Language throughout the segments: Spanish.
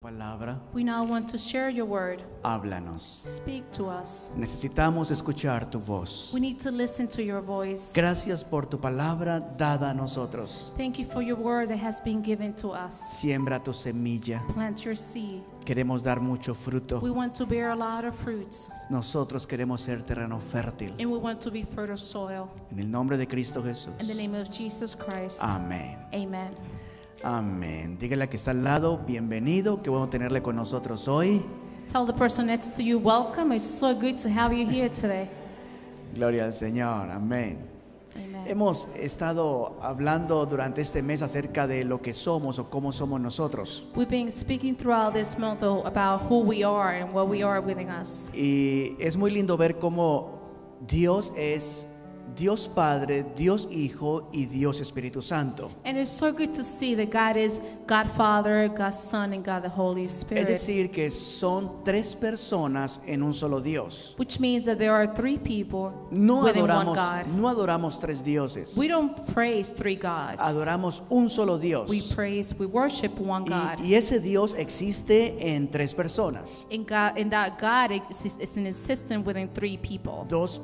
Palabra, We now want to share your word. háblanos. Speak to us. Necesitamos escuchar tu voz. We need to listen to your voice. Gracias por tu palabra dada a nosotros. Thank you for your word that has been given to us. Siembra tu semilla. Plant your seed. Queremos dar mucho We fruto. want to bear a lot of fruits, Nosotros queremos ser terreno fértil. and we want to be fertile soil. En el nombre de Cristo Jesús. In the name of Jesus Christ. Amén. Amen. Amén. Dígale a que está al lado, bienvenido. Qué bueno tenerle con nosotros hoy. Tell the person next to you, welcome. It's so good to have you here today. Gloria al Señor. Amén. Amen. Hemos estado hablando durante este mes acerca de lo que somos o cómo somos nosotros. We've been speaking throughout this month about who we are and what we are within us. Y es muy lindo ver cómo Dios es Dios Padre, Dios Hijo y Dios Espíritu Santo. And it's so good to see that God is God Father, God Son, and God the Holy Es Spirit. decir, que son tres personas en un solo Dios. Which means that there are three people No within one adoramos, God. no adoramos tres dioses. We don't praise three gods. Adoramos un solo Dios. We worship one God. Y ese Dios existe en tres personas. And that God is an existence within three people. Dios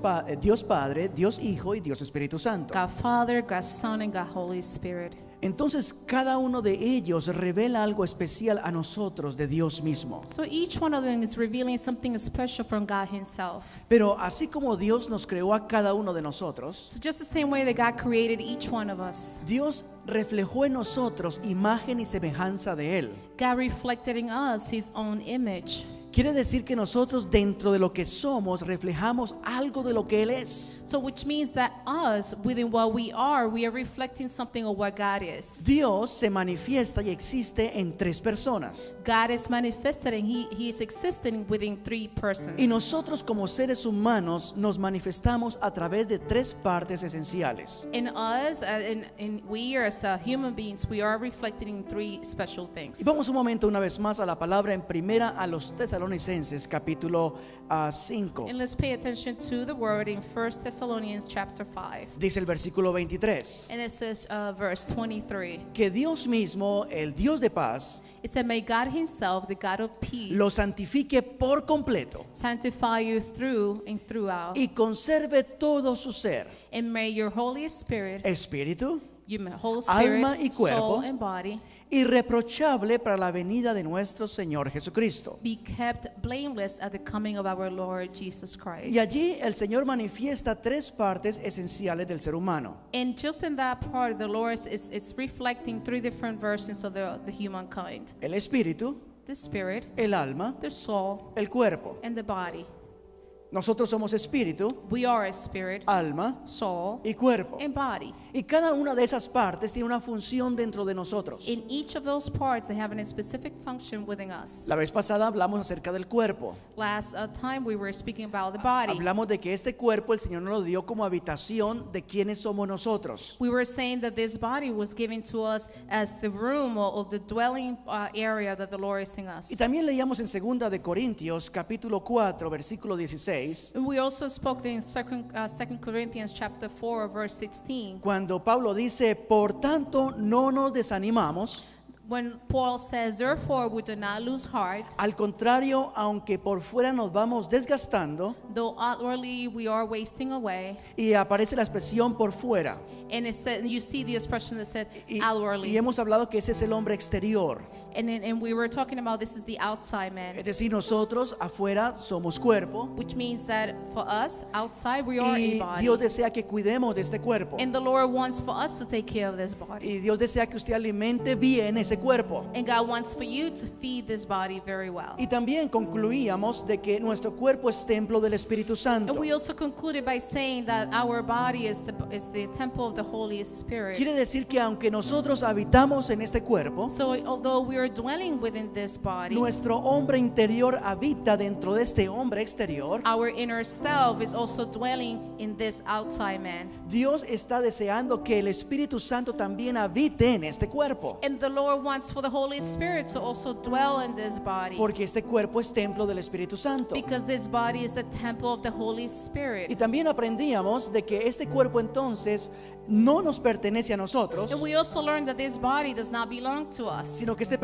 Padre, Dios Hijo y Dios Espíritu Santo. God Father, God Son, and God Holy Spirit. Entonces cada uno de ellos revela algo especial a nosotros de Dios mismo. So each one of them is revealing something special from God Himself. Pero así como Dios nos creó a cada uno de nosotros, So just the same way that God created each one of us, Dios reflejó en nosotros imagen y semejanza de Él. God reflected in us His own image. Quiere decir que nosotros dentro de lo que somos reflejamos algo de lo que Él es. So which means that us, within what we are reflecting something of what God is. Dios se manifiesta y existe en tres personas. God is manifested and He is existing within three persons. Y nosotros como seres humanos nos manifestamos a través de tres partes esenciales. In us, and we as human beings, we are reflected in three special things. Y vamos un momento una vez más a la palabra en primera a los Tesalonicenses capítulo 5. And let's pay attention to the word in 1 Thessalonians chapter 5. Dice el versículo 23. And it says, verse 23. Que Dios mismo, el Dios de paz, It said, may God Himself, the God of peace, lo santifique por completo sanctify you through and throughout. y conserve todo su ser, And may your Holy Spirit, espíritu, your whole spirit, alma y cuerpo, soul and body, irreprochable para la venida de nuestro Señor Jesucristo. be kept blameless at the coming of our Lord Jesus Christ. Y allí el Señor manifiesta tres partes esenciales del ser humano. And just in that part, the Lord is reflecting three different versions of the humankind: El espíritu, the spirit, el alma, the soul, el cuerpo. and the body. Nosotros somos espíritu, We are a spirit, alma soul, y cuerpo. and body. Y cada una de esas partes tiene una función dentro de nosotros. In each of those parts, they have a specific function within us. La vez pasada hablamos acerca del cuerpo. Last time we were speaking about the body. Hablamos de que este cuerpo el Señor nos lo dio como habitación de quienes somos nosotros. We were saying that this body was given to us as the room or the dwelling area that the Lord is in us. Y también leíamos en 2 de Corintios capítulo 4 versículo 16, And we also spoke in 2 Corinthians chapter 4 verse 16 cuando Pablo dice, por tanto no nos desanimamos, when Paul says, therefore we do not lose heart, al contrario, aunque por fuera nos vamos desgastando, though outwardly we are wasting away. y aparece la expresión por fuera. And it said, you see the expression that said Y outwardly. hemos hablado que ese es el hombre exterior. And we were talking about this is the outside man, Es decir, nosotros afuera somos cuerpo which means that for us outside we are a y body. Dios desea que cuidemos de este cuerpo. And the Lord wants for us to take care of this body. Y Dios desea que usted alimente bien ese cuerpo. And God wants for you to feed this body very well. Y también concluíamos de que nuestro cuerpo es templo del Espíritu Santo. And we also concluded by saying that our body is the temple of the Holy Spirit. Quiere decir que aunque nosotros habitamos en este cuerpo, So although we are dwelling within this body, nuestro hombre interior habita dentro de este hombre exterior. our inner self is also dwelling in this outside man. Dios está deseando que el Espíritu Santo también habite en este cuerpo, And the Lord wants for the Holy Spirit to also dwell in this body, porque este cuerpo es templo del Espíritu Santo. because this body is the temple of the Holy Y Spirit. también aprendíamos de que este cuerpo entonces no nos pertenece a nosotros, And we also learned that this body does not belong to us, sino que este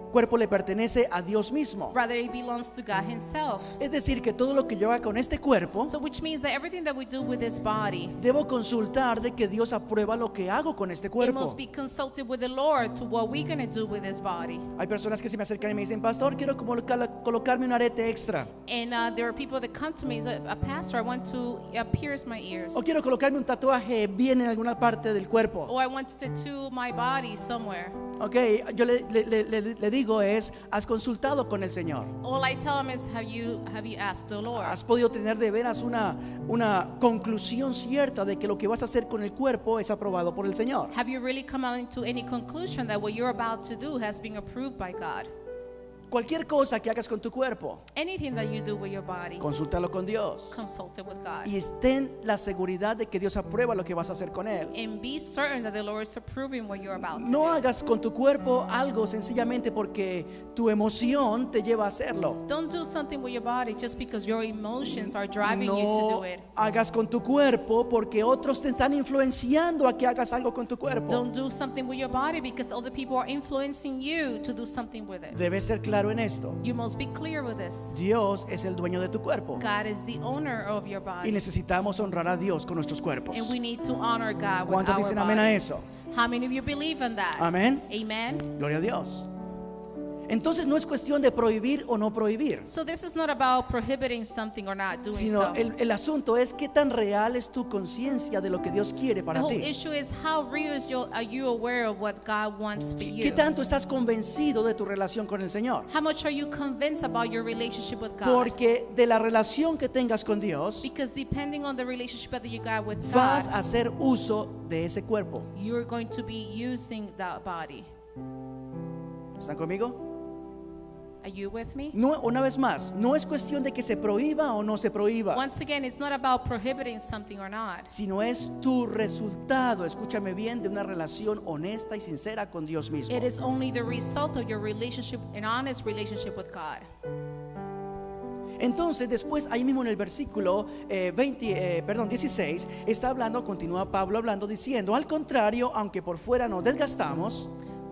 cuerpo le pertenece a Dios mismo. Rather, it belongs to God Himself. Es decir, que todo lo que yo haga con este cuerpo, So, which means that everything that we do with this body, debo consultar de que Dios aprueba lo que hago con este it cuerpo. must be consulted with the Lord to what we're going to do with this body. Hay personas que se me acercan y me dicen, pastor, quiero colocarme un arete extra, And there are people that come to me and say, a pastor, I want to pierce my ears. o quiero colocarme un tatuaje bien en alguna parte del cuerpo. Or I want to tattoo my body somewhere. Ok, yo le digo es, has consultado con el Señor. All I tell them is, have you asked the Lord? Has podido tener de veras una conclusión cierta de que lo que vas a hacer con el cuerpo es aprobado por el Señor. Have you really come out to any conclusion that what you're about to do has been approved by God? Cualquier cosa que hagas con tu cuerpo, Anything that you do with your body, consúltalo con Dios. consult it with God. Y ten la seguridad de que Dios aprueba lo que vas a hacer con Él. And be certain that the Lord is approving what you're about to No do. hagas con tu cuerpo algo sencillamente porque tu emoción te lleva a hacerlo. Don't do something with your body just because your emotions are driving you to No do it. hagas con tu cuerpo porque otros te están influenciando a que hagas algo con tu cuerpo. Don't do something with your body because other people are influencing you to do something with it. Debes ser claro en esto. You must be clear with this. Dios es el dueño de tu cuerpo God is the owner of your y body. necesitamos honrar a Dios con nuestros cuerpos. And we need to honor God with ¿Cuántos our dicen amén a bodies. eso? How many of you believe in that? Amén. Amen. Gloria a Dios. Entonces no es cuestión de prohibir o no prohibir, So this is not about prohibiting something or not doing sino so. el asunto es qué tan real es tu conciencia de lo que Dios quiere The para whole ti. issue is how real are you aware of what God wants for ¿Qué you? tanto estás convencido de tu relación con el Señor? How much are you convinced about your relationship with God? Porque de la relación que tengas con Dios, Because depending on the relationship that you got with vas God, a hacer uso de ese cuerpo. you're going to be using that body. ¿Están conmigo? Are you with me? No, una vez más, no es cuestión de que se prohíba o no se prohíba, Once again, it's not about prohibiting something or not. sino es tu resultado, escúchame bien, de una relación honesta y sincera con Dios mismo. It is only the result of your relationship, an honest relationship with God. Entonces después ahí mismo en el versículo 16 está hablando, continúa Pablo hablando diciendo, al contrario, aunque por fuera nos desgastamos,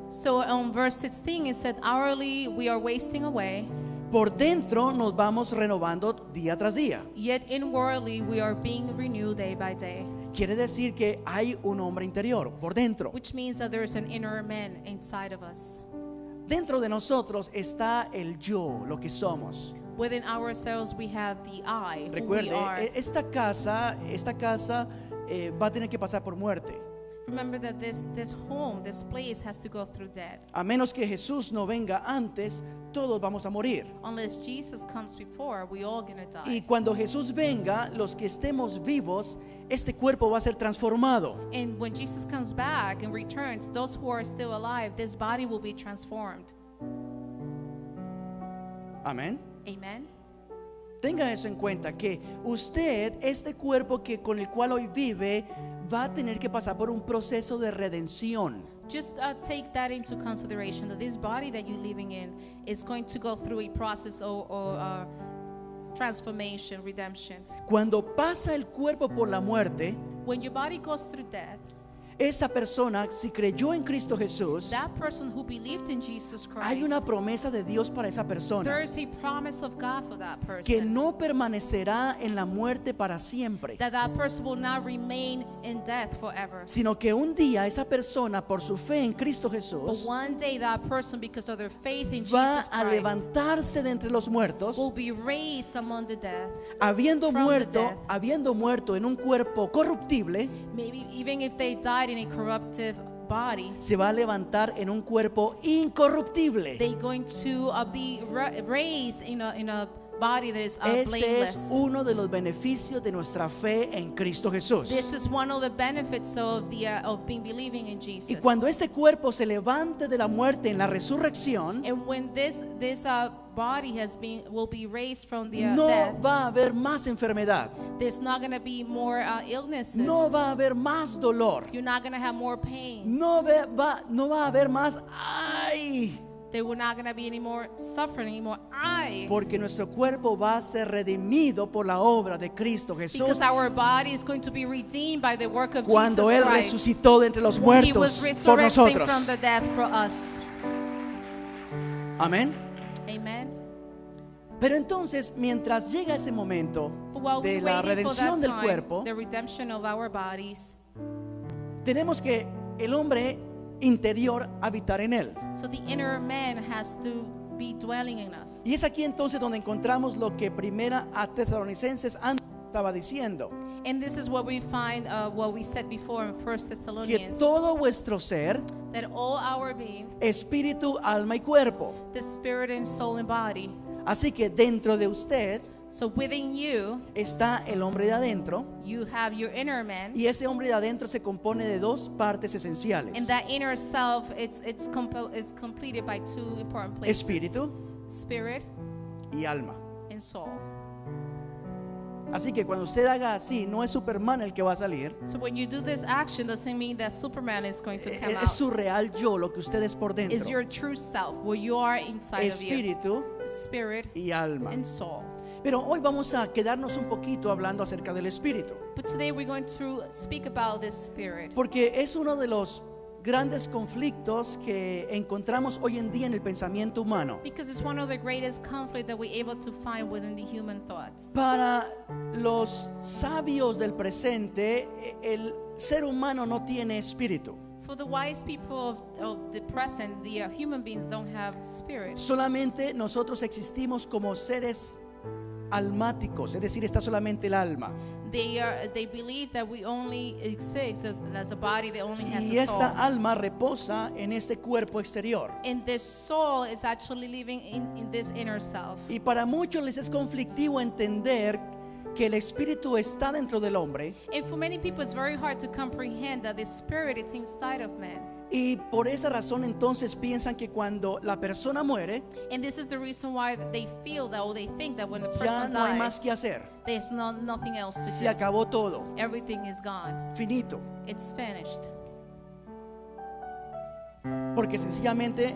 So on verse 16 it said, hourly we are wasting away, por dentro nos vamos renovando día tras día. yet inwardly we are being renewed day by day. Quiere decir que hay un hombre interior por dentro. Which means that there's an inner man inside of us. Dentro de nosotros está el yo, lo que somos. Within ourselves we have the I, who we Recuerde, are. esta casa va a tener que pasar por muerte. Remember that this home, this place has to go through death. A menos que Jesús no venga antes, todos vamos a morir. Unless Jesus comes before, we all gonna die. Y cuando Jesús venga, los que estemos vivos, este cuerpo va a ser transformado. And when Jesus comes back and returns, those who are still alive, this body will be transformed. Amén. Amen. Tenga eso en cuenta, que usted, este cuerpo con el cual hoy vive, va a tener que pasar por un proceso de redención. Just take that into consideration, that this body that you're living in is going to go through a process or transformation, redemption. Cuando pasa el cuerpo por la muerte, When your body goes through death, esa persona, si creyó en Cristo Jesús, that person who believed in Jesus Christ, hay una promesa de Dios para esa there persona, is a promise of God for that person. que no permanecerá en la muerte para siempre, That person will not remain in death forever. sino que un día esa persona, por su fe en Cristo But Jesús, one day that person, because of their faith in va Jesus a Christ, levantarse de entre los muertos, will be raised among the dead. habiendo from the muerto en un cuerpo corruptible, Maybe even if they died in a corruptive body, se va a levantar en un cuerpo incorruptible. they're going to be raised in a body that is Ese blameless. es uno de los beneficios de nuestra fe en Cristo Jesús. This is one of the benefits of being believing in Jesus. Y cuando este cuerpo se levante de la muerte en la resurrección, And when this body will be raised from the no death, va a haber más enfermedad, there's not going to be more illnesses. no va a haber más dolor, You're not going to have more pain. no va a haber más ¡ay! There will not going to be any more suffering, any more Porque nuestro cuerpo va a ser redimido por la obra de Cristo because Jesús our body is going to be redeemed by the work of cuando Jesus Él Christ. resucitó de entre los When He was muertos por resurrecting nosotros. from the death for us. Amén. Amen. Pero entonces, mientras llega ese momento But while de we're la waiting for redención that del time, cuerpo, the redemption of our bodies, tenemos que el hombre interior habitar en él. so the inner man has to be dwelling in us. Y es aquí entonces donde encontramos lo que primera a Tesalonicenses antes estaba diciendo, And this is what we find, what we said before in 1 que Thessalonians, todo vuestro ser, that all our being, espíritu, alma y cuerpo. the spirit and soul and body, Así que dentro de usted so within you, está el hombre de adentro, you have your inner man, y ese hombre de adentro se compone de dos partes esenciales: and that inner self, it's completed by two important places: espíritu spirit y alma. and soul. Así que cuando usted haga así, no es Superman el que va a salir, So when you do this action, doesn't mean that Superman is going to come es out. su real yo, lo que usted es por Is dentro: your true self, what you are inside of you, espíritu spirit y alma. and soul. Pero hoy vamos a quedarnos un poquito hablando acerca del espíritu, But today we're going to speak about this spirit, porque es uno de los grandes conflictos que encontramos hoy en día en el pensamiento humano. because it's one of the greatest conflict that we're able to find within the human thoughts. Para los sabios del presente, el ser humano no tiene espíritu. For the wise people of the present, the human beings don't have spirit. Solamente nosotros existimos como seres almáticos, es decir, está solamente el alma. They believe that we only exist as a body that only has Y a esta soul. alma reposa en este cuerpo exterior. And the soul is actually living in this inner self. Y para muchos les es conflictivo entender que el espíritu está dentro del hombre, And for many people, it's very hard to comprehend that the spirit is inside of man. y por esa razón entonces piensan que cuando la persona muere, And this is the reason why they feel that, or they think that when the ya person no hay más dies, que hacer. there's nothing else to Se do. acabó todo, Everything is gone. finito. It's finished. Porque sencillamente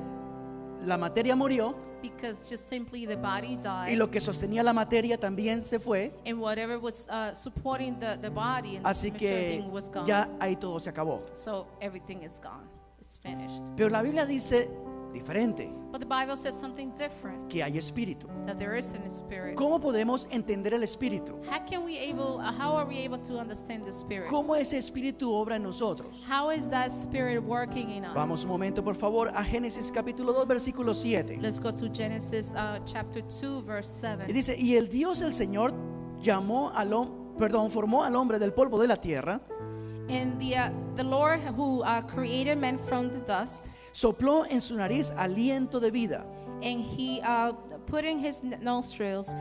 la materia murió Because just simply the body y died, lo que sostenía la materia también se fue. and whatever was supporting the body and Así the que thing was gone. ya ahí todo se acabó. So everything is gone. It's finished. Pero la Biblia dice diferente, But the Bible says something different, que hay espíritu. that there is a spirit. ¿Cómo podemos entender el espíritu? How are we able to understand the spirit? ¿Cómo ese espíritu obra en nosotros? How is that spirit working in us? Vamos un momento, por favor, a Génesis capítulo 2, versículo 7. Let's go to Genesis chapter 2, verse 7. Y dice, y el Dios, el Señor, formó al hombre del polvo de la tierra, And the Lord who created man from the dust, sopló en su nariz aliento de vida, and he put in his nostrils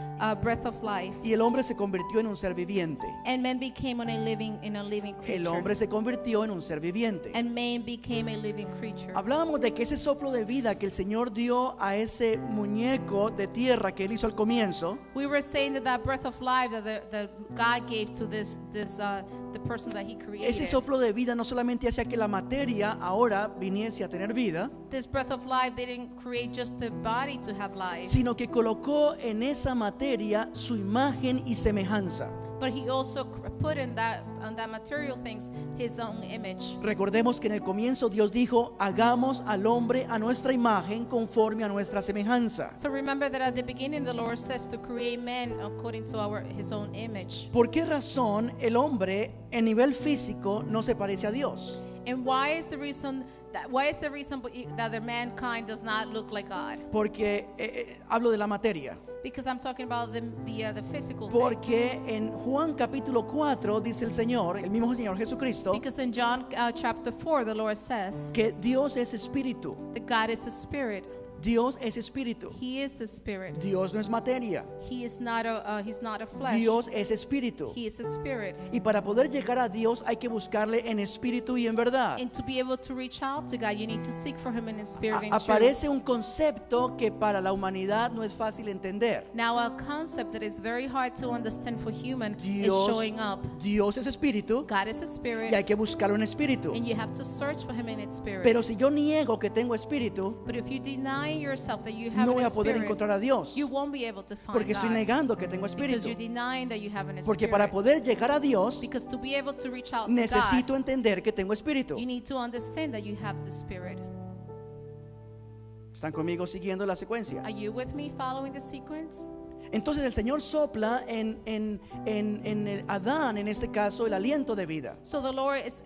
breath of life, y el hombre se convirtió en un ser viviente. and man became a living creature. El hombre se convirtió en un ser viviente. And man became a living creature. Hablábamos de que ese soplo de vida que el Señor dio a ese muñeco de tierra que él hizo al comienzo, We were saying that breath of life that God gave to the person that he created. ese soplo de vida no solamente hacía que la materia ahora viniese a tener vida, This breath of life didn't create just the body to have life, sino que colocó en esa materia su imagen y semejanza. but he also put on that material things his own image. Recordemos que en el comienzo Dios dijo, hagamos al hombre a nuestra imagen conforme a nuestra semejanza. So remember that at the beginning the Lord says to create man according to his own image. ¿Por qué razón el hombre en nivel físico no se parece a Dios? And why is the reason that the mankind does not look like God? Porque hablo de la materia. Because I'm talking about the physical thing. Porque en Juan capítulo 4 dice el Señor, el mismo Señor Jesucristo, Because in John chapter 4 the Lord says que Dios es espíritu. that God is a spirit. Dios es espíritu. He is the spirit. Dios no es materia. He is not he's not a flesh. Dios es espíritu. He is a spirit. Y para poder llegar a Dios hay que buscarle en espíritu y en verdad. And to be able to reach out to God, you need to seek for him in his spirit and truth. Aparece un concepto que para la humanidad no es fácil entender. Now a concept that is very hard to understand for human is Dios, showing up. Dios es espíritu God is a y spirit, hay que buscarlo en espíritu. and you have to search for him in its spirit. Pero si yo niego que tengo espíritu, But if you deny yourself that you have no voy an a poder spirit, encontrar a Dios. you won't be able to find Porque estoy God. negando que tengo Because espíritu. you're denying that you have an Porque spirit. para poder llegar a Dios Because to be able to reach out to necesito God, entender que tengo espíritu. you need to understand that you have the spirit. ¿Están conmigo siguiendo la secuencia? Are you with me following the sequence? Entonces el Señor sopla en Adán, en este caso, el aliento de vida. So the Lord is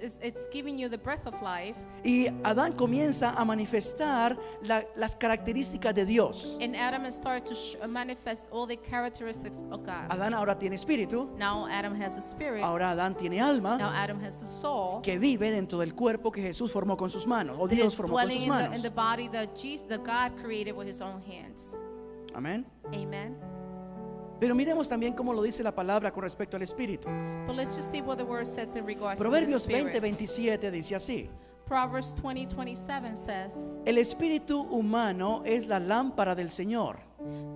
giving you the breath of life. Y Adán comienza a manifestar las características de Dios. And Adam has started to manifest all the characteristics of God. Adán ahora tiene espíritu. Now Adam has a spirit. Ahora Adán tiene alma Now Adam has a soul. que vive dentro del cuerpo que Jesús formó con sus manos, o That Dios is formó con dwelling sus in manos. the body that God created with his own hands. Amén. Amen. Pero miremos también cómo lo dice la palabra con respecto al espíritu. But let's just see what the word says in regards Proverbios to the spirit. 20:27 dice así: Proverbs 20:27 says, el espíritu humano es la lámpara del Señor,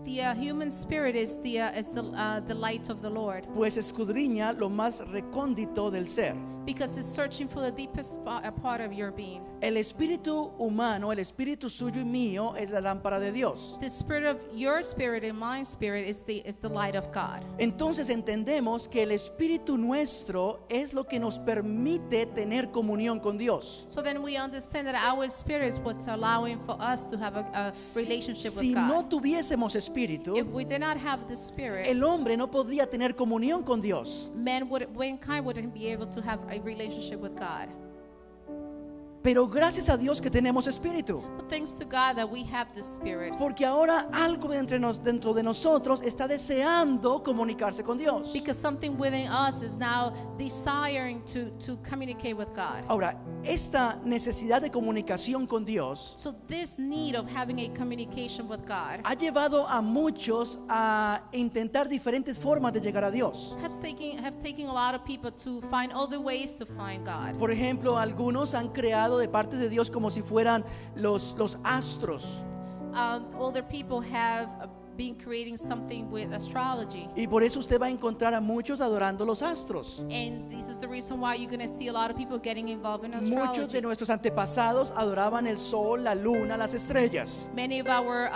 the human spirit is the light of the Lord, pues escudriña lo más recóndito del ser. because it's searching for the deepest part of your being. El espíritu humano, el espíritu suyo y mío, es la lámpara de Dios. The spirit of your spirit and my spirit is the light of God. Entonces entendemos que el espíritu nuestro es lo que nos permite tener comunión con Dios. So then we understand that our spirit is what's allowing for us to have a relationship Si with God. no tuviésemos espíritu, If we did not have the spirit, el hombre no podría tener comunión con Dios. mankind wouldn't be able to have a relationship with God. Pero gracias a Dios que tenemos espíritu, But thanks to God that we have the spirit. porque ahora algo dentro de nosotros está deseando comunicarse con Dios. Because something within us is now desiring to communicate with God. Ahora, esta necesidad de comunicación con Dios So this need of having a communication with God ha llevado a muchos a intentar diferentes formas de llegar a Dios. have taken a lot of people to find other ways to find God. Por ejemplo, algunos han creado de parte de Dios como si fueran los astros. Older people have been creating something with astrology. Y por eso usted va a encontrar a muchos adorando los astros. And this is the reason why you're going to see a lot of people getting involved in Muchos de astrology. nuestros antepasados adoraban el sol, la luna, las estrellas. Many of our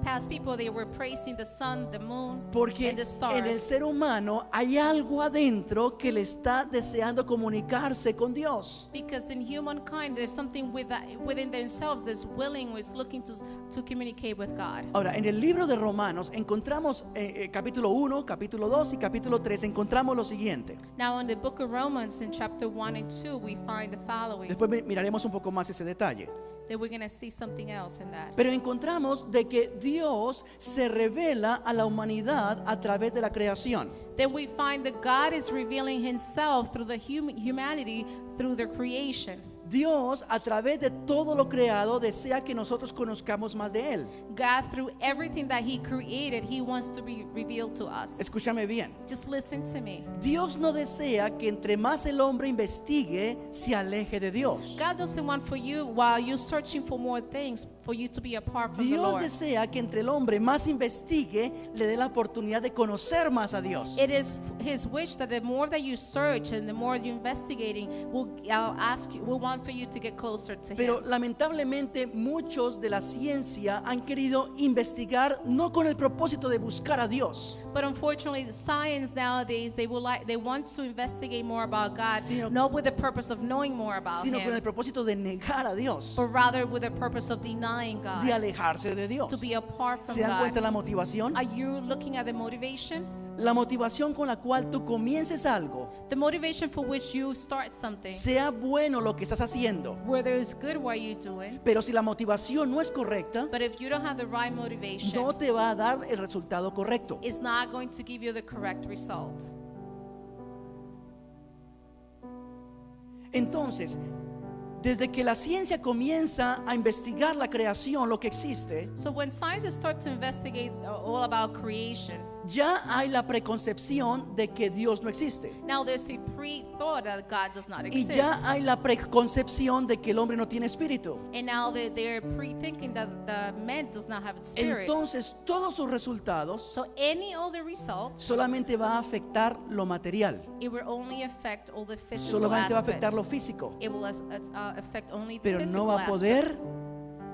past people, they were praising the sun, the moon, Porque and the en el stars. ser humano hay algo adentro que le está deseando comunicarse con Dios. Because in humankind, there's something within themselves that's willing, is looking to communicate with God. Ahora, en el libro de Romanos encontramos capítulo 1, capítulo 2 y capítulo 3, encontramos lo siguiente. Now, in the book of Romans, in chapter 1 and 2, we find the following. Después miraremos un poco más ese detalle. That we're going to see something else in that. Pero encontramos de que Dios se revela a la humanidad a través de la creación. Then we find that God is revealing himself through the humanity, through their creation. Dios, a través de todo lo creado, desea que nosotros conozcamos más de Él. God, through everything that he created, he wants to be revealed to us. Escúchame bien. Just listen to me. Dios no desea que entre más el hombre investigue, se aleje de Dios. God doesn't want for you, while you're searching for more things, for you to be apart from the Dios Lord. desea que entre el hombre más investigue, le dé la oportunidad de conocer más a Dios. It is his wish that the more that you search and the more you're investigating, will want for you to get closer to Pero him. lamentablemente muchos de la ciencia han querido investigar no con el propósito de buscar a Dios, But unfortunately, the science nowadays, they want to investigate more about God, Sino- not with the purpose of knowing more about sino con el him, propósito de negar a Dios, but rather with the purpose of denying God, de alejarse de Dios. to be apart from ¿Se dan cuenta God. la motivación? Are you looking at the motivation? La motivación con la cual tú comiences algo, The motivation for which you start something, sea bueno lo que estás haciendo, whether it's good what you're doing, pero si la motivación no es correcta, but if you don't have the right motivation, no te va a dar el resultado correcto. it's not going to give you the correct result. Entonces, desde que la ciencia comienza a investigar la creación, lo que existe, So when scientists start to investigate all about creation, ya hay la preconcepción de que Dios no existe. now there's a pre-thought that God does not Y exist. ya hay la preconcepción de que el hombre no tiene espíritu. And now they're pre-thinking that the man does not have a spirit. Entonces, todos sus resultados So any other results, solamente va a afectar lo material. it will only affect all the physical Solamente va a afectar aspects. lo físico. It will affect only the Pero physical no va a aspect. poder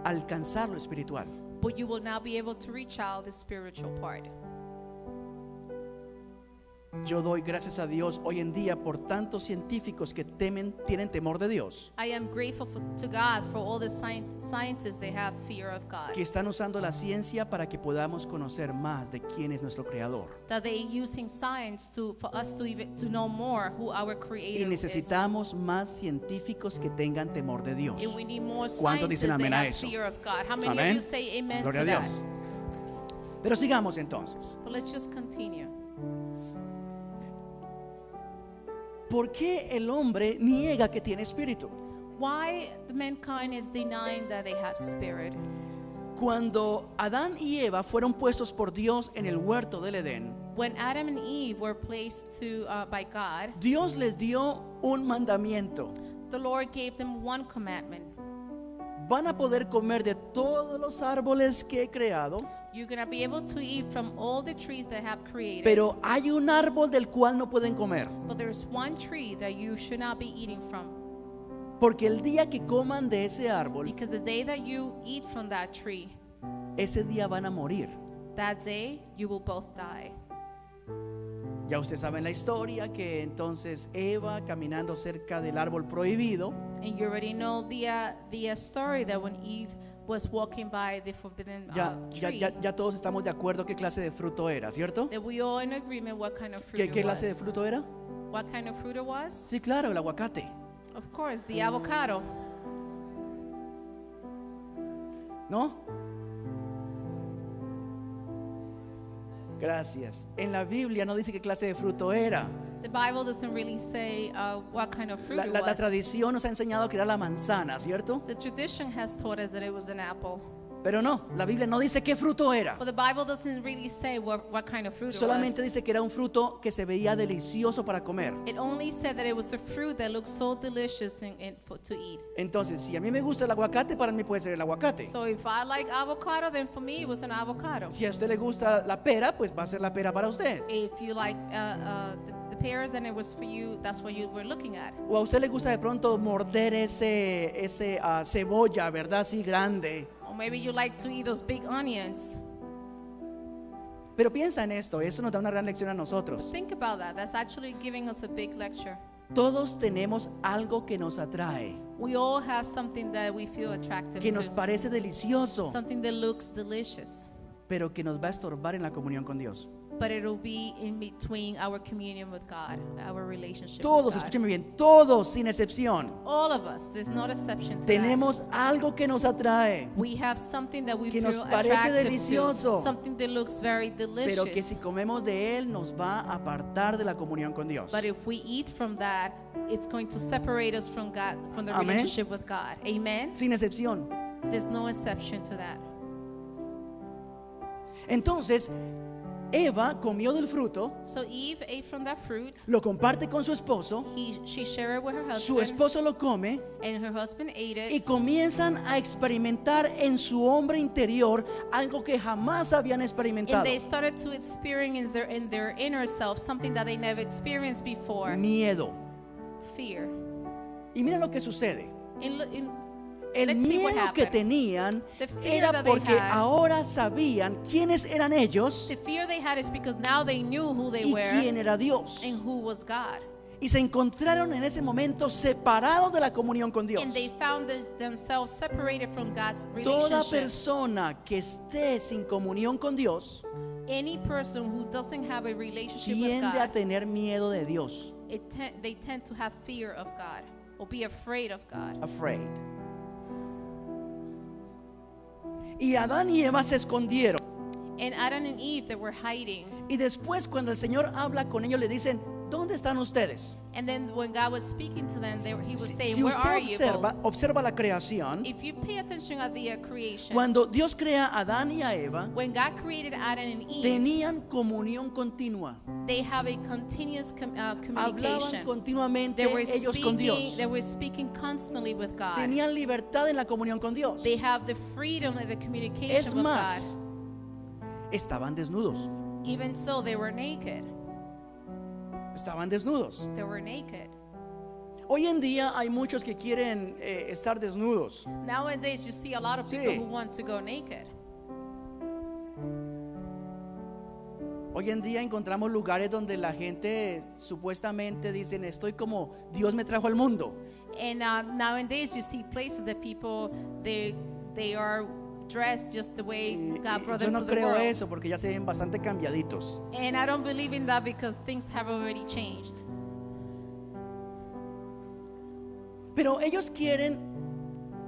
alcanzar lo espiritual. But you will now be able to reach out the spiritual part. Yo doy gracias a Dios hoy en día por tantos científicos que tienen temor de Dios, I am grateful to God for all the scientists they have fear of God. que están usando la ciencia para que podamos conocer más de quién es nuestro creador. That they're using science for us to know more who our Y creator necesitamos más científicos que tengan temor de Dios. is. And we need more ¿Cuántos scientists dicen that amén a have eso? fear of God. How many Amén. of you say amen Gloria a to Dios. that? Pero sigamos entonces. But let's just continue. ¿Por qué el hombre niega que tiene espíritu? Why the mankind is denying that they have spirit? Cuando Adán y Eva fueron puestos por Dios en el huerto del Edén, When Adam and Eve were placed by God, Dios les dio un mandamiento. the Lord gave them one commandment. Van a poder comer de todos los árboles que he creado, You're going to be able to eat from all the trees that I have created. pero hay un árbol del cual no pueden comer. But there's one tree that you should not be eating from. Porque el día que coman de ese árbol, Because the day that you eat from that tree, ese día van a morir. that day you will both die. Ya ustedes saben la historia, que entonces Eva, caminando cerca del árbol prohibido, And you already know the story that when Eve was walking by the forbidden tree, ya todos estamos de acuerdo qué clase de fruto era, ¿cierto? that we all in agreement what kind of fruit ¿Qué it clase de was. fruto era? What kind of fruit it was? Sí, claro, el aguacate. Of course, the avocado. ¿No? Gracias. En la Biblia no dice qué clase de fruto era. The Bible doesn't really say what kind of fruit La, it la- la was. tradición nos ha enseñado que era la manzana, ¿cierto? The tradition has taught us that it was an apple. Pero no, la Biblia no dice qué fruto era. But the Bible doesn't really say what kind of fruit Solamente it was. dice que era un fruto que se veía delicioso para comer. It only said that it was a fruit that looked so delicious to eat. Entonces, si a mí me gusta el aguacate, para mí puede ser el aguacate. So if I like avocado, then for me it was an avocado. Si a usted le gusta la pera, pues va a ser la pera para usted. If you like the pears, then it was for you. That's what you were looking at. O a usted le gusta de pronto morder ese cebolla, ¿verdad? Así grande. Or maybe you like to eat those big onions. Pero piensa en esto, eso nos da una gran lección a nosotros. Think about that. That's actually giving us a big lecture. Todos tenemos algo que nos atrae, We all have something that we feel attractive que nos to. parece delicioso, Something that looks delicious. pero que nos va a estorbar en la comunión con Dios. But it'll be in between our communion with God, our relationship Todos, with God. escúcheme bien, todos sin excepción, All of us, there's no exception to tenemos algo que nos atrae, that. We have something that we que feel nos parece attractive delicioso, to, something that looks very delicious. pero que si comemos de él nos va a apartar de la comunión con Dios. But if we eat from that, it's going to separate us from God, from the Amen. relationship with God. Amen. Sin excepción. There's no exception to that. Entonces, Eva comió del fruto, So Eve ate from that fruit. lo comparte con su esposo, She shared it with her su husband, esposo lo come and her husband ate y it. comienzan a experimentar en su hombre interior algo que jamás habían And experimentado: they started to experience in their inner self something that they never experienced before. miedo. Fear. Y mira lo que sucede. El Let's see what miedo que happened. tenían The fear era that they porque had. ahora sabían quiénes eran ellos The fear they had is because now they knew who they y were quién era Dios. and who was God. Y se encontraron en ese momento separados de la comunión con Dios. And they found themselves separated from God's Toda relationship. persona que esté sin comunión con Dios Any person who doesn't have a relationship with tiende a God, tener miedo de Dios. they tend to have fear of God or be afraid of God. Afraid. Y Adán y Eva se escondieron. And Adam and Eve, they were hiding. Y después, cuando el Señor habla con ellos, le dicen: ¿dónde están ustedes? And then when God was speaking to them, he was saying, Si where are usted you both? observa la creación, If you pay attention at the creation, cuando Dios crea a Adán y a Eva, when God created Adam and Eve, tenían comunión continua. they have a continuous Hablaban communication. continuamente They were ellos con Dios. They were speaking constantly with God. Tenían libertad en la comunión con Dios. They have the freedom of the communication Es with más, God. estaban desnudos. Even so, they were naked. Estaban desnudos. They were naked. Hoy en día hay muchos que quieren estar desnudos. Nowadays, you see a lot of people Sí. who want to go naked. Hoy en día encontramos lugares donde la gente supuestamente dicen, estoy como Dios me trajo al mundo. And nowadays you see places that people they are dressed just the way God brought Yo them no to the creo world. eso porque ya se ven bastante cambiaditos. And I don't believe in that because things have already changed. Pero ellos quieren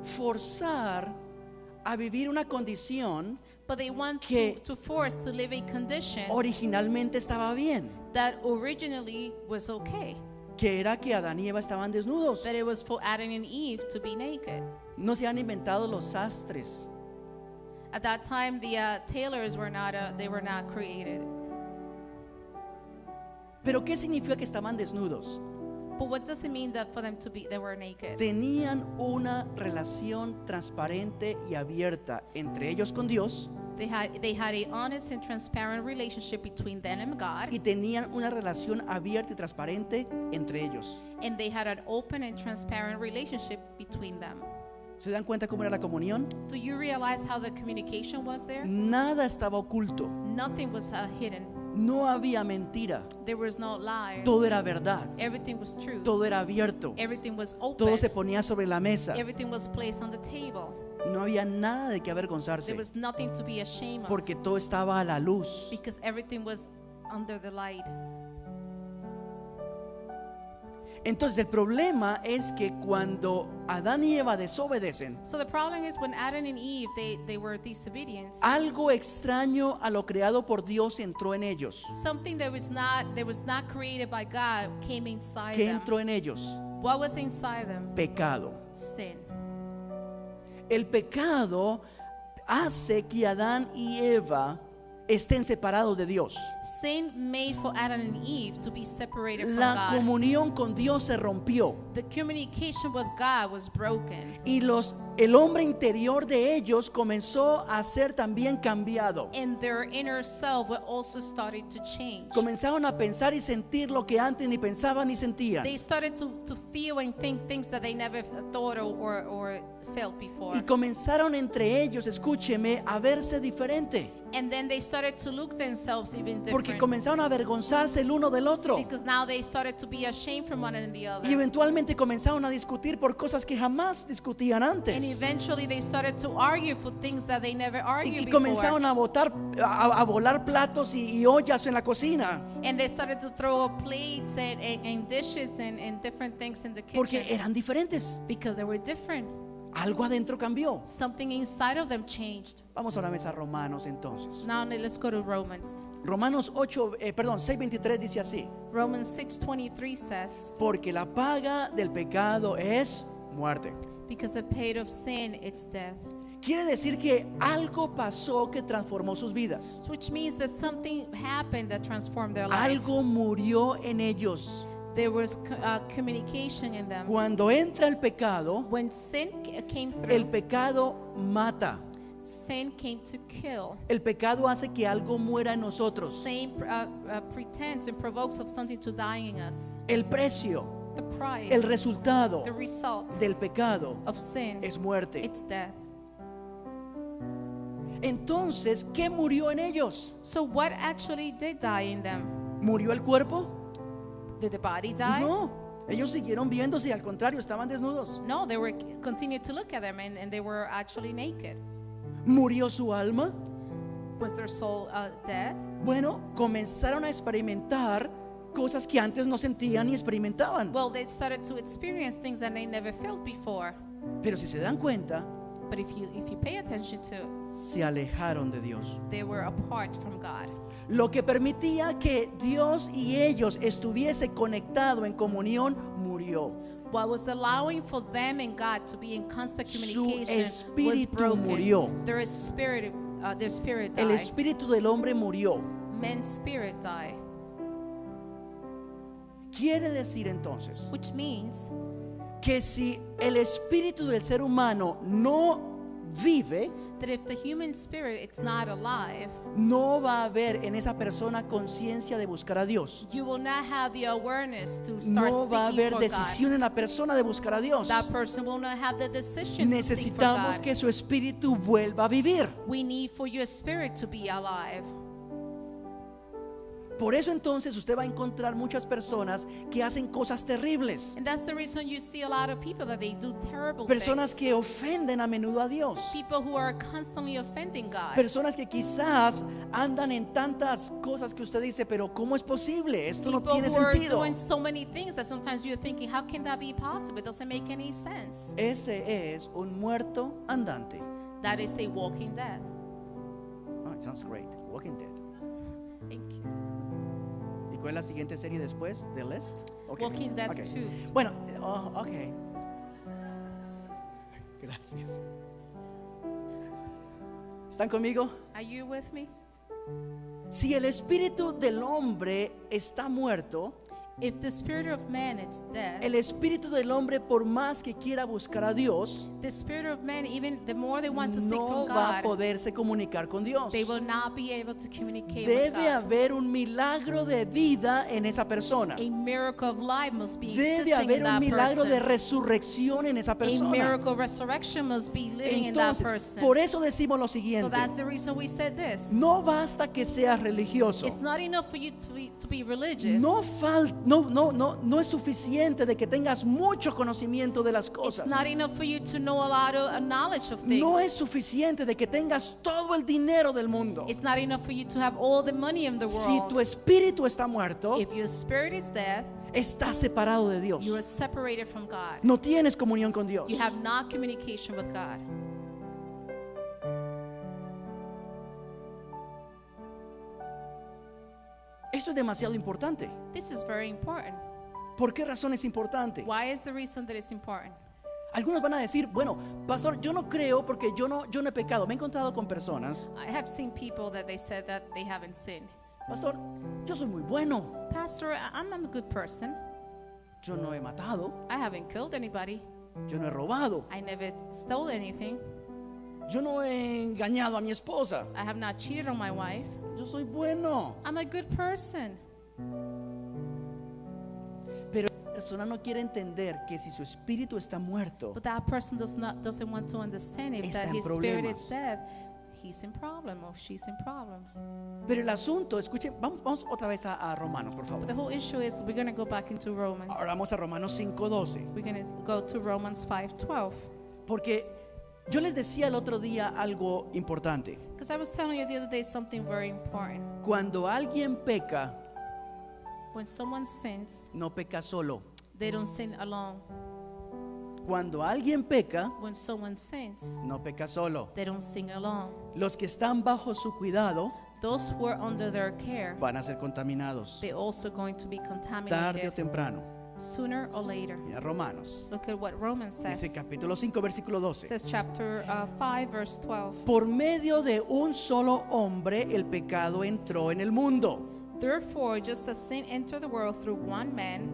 forzar a vivir una condición But they want que to force to live a condition originalmente estaba bien, that originally was okay. que era que Adán y Eva estaban desnudos. That it was for Adam and Eve to be naked. No se han inventado los sastres. At that time, the tailors were not created. Pero ¿qué significa que estaban desnudos? But what does it mean that for them to be they were naked? Tenían una relación transparente y abierta entre ellos con Dios, They had a honest and transparent relationship between them and God, y tenían una relación abierta y transparente entre ellos. and they had an open and transparent relationship between them. ¿Se dan cuenta cómo era la comunión? Do you realize how the communication was there? Nada estaba oculto, Nothing was hidden. no había mentira, There was no lies. todo era verdad, Everything was true. todo era abierto, Everything was open. todo se ponía sobre la mesa. Everything was placed on the table. No había nada de qué avergonzarse, There was nothing to be ashamed of porque todo estaba a la luz. because everything was under the light. Entonces el problema es que cuando Adán y Eva desobedecen, So the problem is when Adam and Eve they were disobedient. algo extraño a lo creado por Dios entró en ellos. Something that was not created by God came inside ¿Qué them. entró en ellos? What was inside them? Pecado. Sin. El pecado hace que Adán y Eva estén separados de Dios. Sin made for Adam and Eve to be separated from La God. comunión con Dios se rompió The communication with God was broken. y el hombre interior de ellos comenzó a ser también cambiado. And their inner self also started to change. Comenzaron a pensar y sentir lo que antes ni pensaban ni sentían. They started to feel and think things that they never thought or felt before. Y comenzaron entre ellos, escúcheme, a verse diferente. And then they started to look themselves even Porque different. comenzaron a avergonzarse el uno del otro. Because now they started to be ashamed from one and the other. Y eventualmente comenzaron a discutir por cosas que jamás discutían And antes. eventually they started to argue for things that they never argued Y before. comenzaron a volar platos y ollas en la cocina. And they started to throw up plates and dishes and different things in the kitchen. Porque eran diferentes. Because they were different. Algo adentro cambió. Something inside of them changed. Vamos ahora a Romanos entonces. Now let's go to Romans. Romanos 6:23 dice así: Romans 6:23 says, porque la paga del pecado es muerte. because the pay of sin it's death. Quiere decir que algo pasó que transformó sus vidas. Which means that something happened that transformed their life. Algo murió en ellos. There was communication in them. Cuando entra el pecado, When sin came el through, pecado mata. sin came to kill. El pecado hace que algo muera en nosotros. Sin pretends and provokes of something to die in us. El precio, The price, el resultado the result del pecado of sin, es muerte. it's death. Entonces, ¿qué murió en ellos? So what actually did die in them? ¿Murió el cuerpo? Did the body die? No, ellos siguieron viéndose y al contrario, estaban desnudos. No, they were continued to look at them and they were actually naked. ¿Murió su alma? Was their soul dead? Bueno, comenzaron a experimentar cosas que antes no sentían ni experimentaban. Well, they started to experience things that they never felt before. Pero si se dan cuenta, But if you pay attention to, se alejaron de Dios. they were apart from God. Lo que permitía que Dios y ellos estuviese conectado en comunión murió. What was allowing for them and God to be in constant Su communication was espíritu broken. murió. Their spirit El died. espíritu del hombre murió. Men's spirit died. Quiere decir entonces Which means que si el espíritu del ser humano no vive, that if the human spirit it's not alive, no va a haber en esa persona conciencia de buscar a Dios. you will not have the awareness to start No va a seeking haber for decisión en la persona de buscar a Dios. God. That person will not have the decision to seek for Necesitamos God. que su espíritu vuelva a vivir. We need for your spirit to be alive. Por eso entonces usted va a encontrar muchas personas que hacen cosas terribles. And that's the reason you see a lot of people that they do terrible Personas things. que ofenden a menudo a Dios. People who are constantly offending God. Personas que quizás andan en tantas cosas que usted dice, pero ¿cómo es posible? Esto no People tiene who are sentido. doing so many things that sometimes you're thinking, how can that be possible? It doesn't make any sense. Ese es un muerto andante. That is a walking dead. Oh, it sounds great. Walking Dead. Thank you. ¿Y cuál es la siguiente serie después? The List. Okay. Walking Dead Okay. 2. Bueno, ok. Gracias. ¿Están conmigo? Are you with me? Si el espíritu del hombre está muerto, If the spirit of man is dead, el espíritu del hombre, por más que quiera buscar a Dios, the spirit of man, even the more they want to seek no from va a God, poderse comunicar con Dios. they will not be able to communicate with Debe God. haber un milagro de vida en esa persona. A miracle of life must be Debe existing haber in un that milagro de person. resurrección en esa A persona. miracle resurrection must be living in that Entonces, person. por eso decimos lo So siguiente. that's the reason we said this. No basta que seas religioso. It's not enough for you to be religious. No es suficiente de que tengas mucho conocimiento de las It's cosas. not enough for you to know a lot of knowledge of things. No es suficiente de que tengas todo el dinero del mundo. It's not enough for you to have all the money in the Si world. tu espíritu está muerto, If your spirit is dead, estás separado de Dios. you are separated from God. No tienes comunión con Dios. You have not communication with God. Esto es demasiado importante. This is very important. ¿Por qué razón es importante? Why is the reason that it's important? Algunos van a decir, bueno, pastor, yo no creo porque yo no he pecado. Me he encontrado con personas, I have seen people that they said that they haven't sinned. pastor, yo soy muy bueno. Pastor, I'm a good person. Yo no he matado, I haven't killed anybody. yo no he robado, I never stole anything. yo no he engañado a mi esposa. I have not cheated on my wife. Yo soy bueno. I'm a good person. Pero la persona no quiere entender que si su espíritu está muerto, But that person doesn't want to understand if Está that en his spirit problemas. is dead, he's in problem or she's in problem. pero el asunto, escuchen, vamos otra vez a Romanos, por But favor. the whole issue is we're going to go back into Romans. Ahora vamos a Romanos 5:12. We're going to go to Romans 5:12. Porque yo les decía el otro día algo importante. Because I was telling you the other day something very important. Cuando alguien peca, When someone sins, no peca solo. they don't sin alone. Cuando alguien peca, When someone sins, no peca solo. they don't sin alone. Los que están bajo su cuidado Those who are under their care, van a ser contaminados they're also going to be tarde o contaminated temprano. sooner or later. Mira Romanos. Look at what Romans says. Dice capítulo 5, versículo It 12. says chapter 5, verse 12. Por medio de un solo hombre el pecado entró en el mundo. Therefore, just as sin entered the world through one man,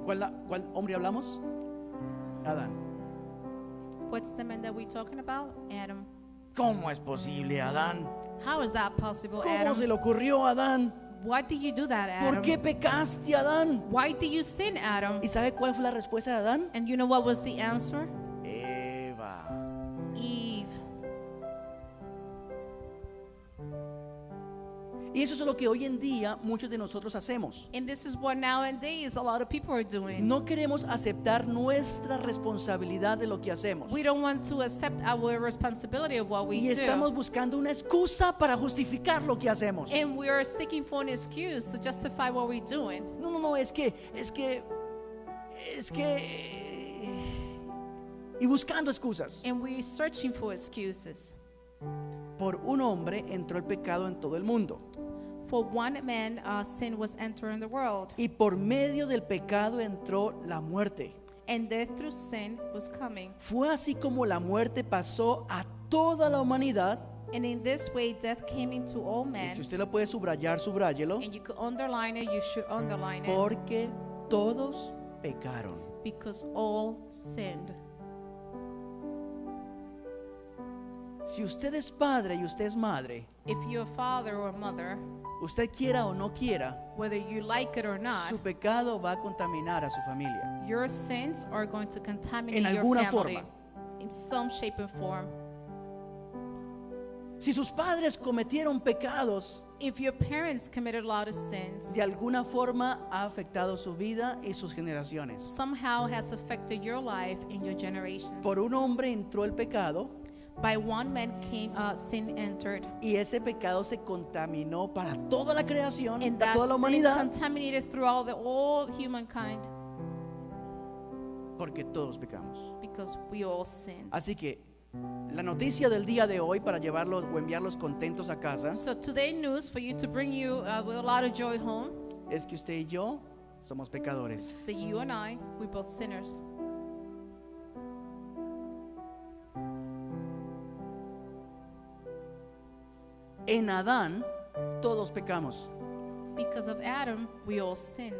¿Cuál hombre hablamos? Adán. what's the man that we're talking about? Adam. ¿Cómo es posible, Adán? How is that possible, ¿Cómo Adam? se le ocurrió a Adán? Why did you do that, ¿Por Adam? qué pecaste, Adán? Why did you sin, Adam? ¿Y sabe cuál fue la respuesta de Adán? And you know what was the answer? Eva. Eve. Y eso es lo que hoy en día muchos de nosotros hacemos. And this is what nowadays a lot of people are doing. No queremos aceptar nuestra responsabilidad de lo que hacemos. We don't want to accept our responsibility of what we Y estamos do. buscando una excusa para justificar lo que hacemos. And we are seeking for an excuse to justify what we're doing. No, y buscando excusas. And we're searching for excuses. Por un hombre entró el pecado en todo el mundo. For one man, sin was entering the world, Y por medio del pecado entró la muerte. and death through sin was coming. Fue así como la muerte pasó a toda la humanidad. And in this way, death came into all Y men. si usted lo puede subrayar, subráyelo. And you could underline it, you should underline it, Porque todos pecaron. because all sinned. Si usted es padre y usted es madre, If you're a father or a mother, usted quiera o no quiera, whether you like it or not, su pecado va a contaminar a su familia. your sins are going to contaminate En your alguna family forma. in some shape and form. Si sus padres cometieron pecados, If your parents committed a lot of sins, de alguna forma ha afectado su vida y sus generaciones. somehow has affected your life and your generations. Por un hombre entró el pecado By one man sin entered, y ese pecado se contaminó para toda la creación, and para that toda la sin humanidad, contaminated throughout all humankind porque todos pecamos. because we all sinned. Así que la noticia del día de hoy, para llevarlos o enviarlos contentos a casa, So today news for you to bring you with a lot of joy home, es que usted y yo somos pecadores. that you and I, we're both sinners. En Adán todos pecamos. Because of Adam, we all sin.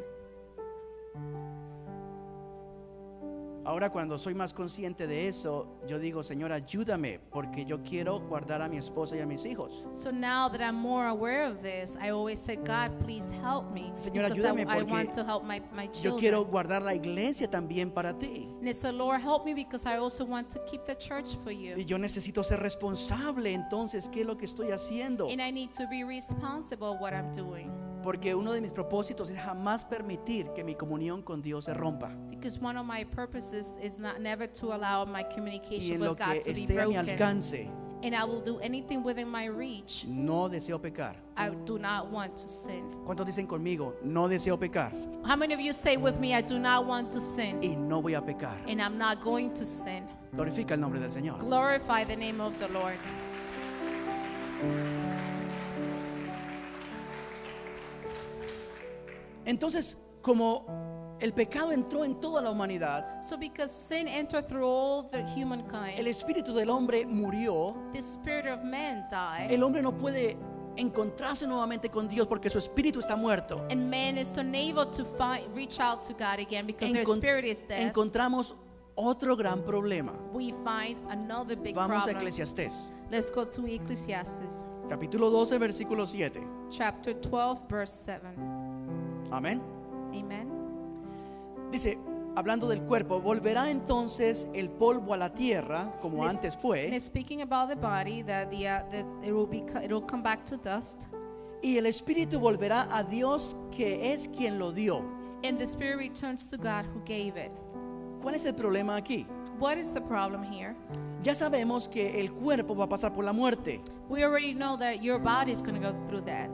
Ahora, cuando soy más consciente de eso, yo digo, Señor, ayúdame, porque yo quiero guardar a mi esposa y a mis hijos. So now that I'm more aware of this, I always say, God, please help me. Señor, because ayúdame, I porque want to help my Yo children. quiero guardar la iglesia también para ti. And I said, Lord, help me because I also want to keep the church for you. Y yo necesito ser responsable, entonces, ¿qué es lo que estoy haciendo? And I need to be responsible of what I'm doing. Porque uno de mis propósitos es jamás permitir que mi comunión con Dios se rompa. Because one of my purposes is never to allow my Y communication en with lo God que to be esté a mi broken. alcance, And I will do anything within my reach. no deseo pecar. I do not want to sin. ¿Cuántos dicen conmigo? No deseo pecar How many of you say with me, I do not want to sin? y no voy a pecar. And I'm not going to sin. Glorifica el nombre del Señor. Glorify the name of the Lord. Entonces, como el pecado entró en toda la humanidad, So because sin entered through all the humankind, el espíritu del hombre murió. the spirit of man died. El hombre no puede encontrarse nuevamente con Dios porque su espíritu está muerto. And man is unable to reach out to God again because their Encon- spirit is dead. encontramos otro gran problema. We find another big Vamos a problem. Eclesiastés, Let's go to Ecclesiastes capítulo 12, versículo 7. chapter 12 verse 7. Amén. Amen. Dice, hablando del cuerpo, volverá entonces el polvo a la tierra como This- antes And fue, it's speaking about the body that that it will come back to dust, y el espíritu volverá a Dios, que es quien lo dio. and the spirit returns to God who gave it. ¿Cuál es el problema aquí? What is the problem here? Ya sabemos que el cuerpo va a pasar por la muerte, We already know that your body is going to go through that.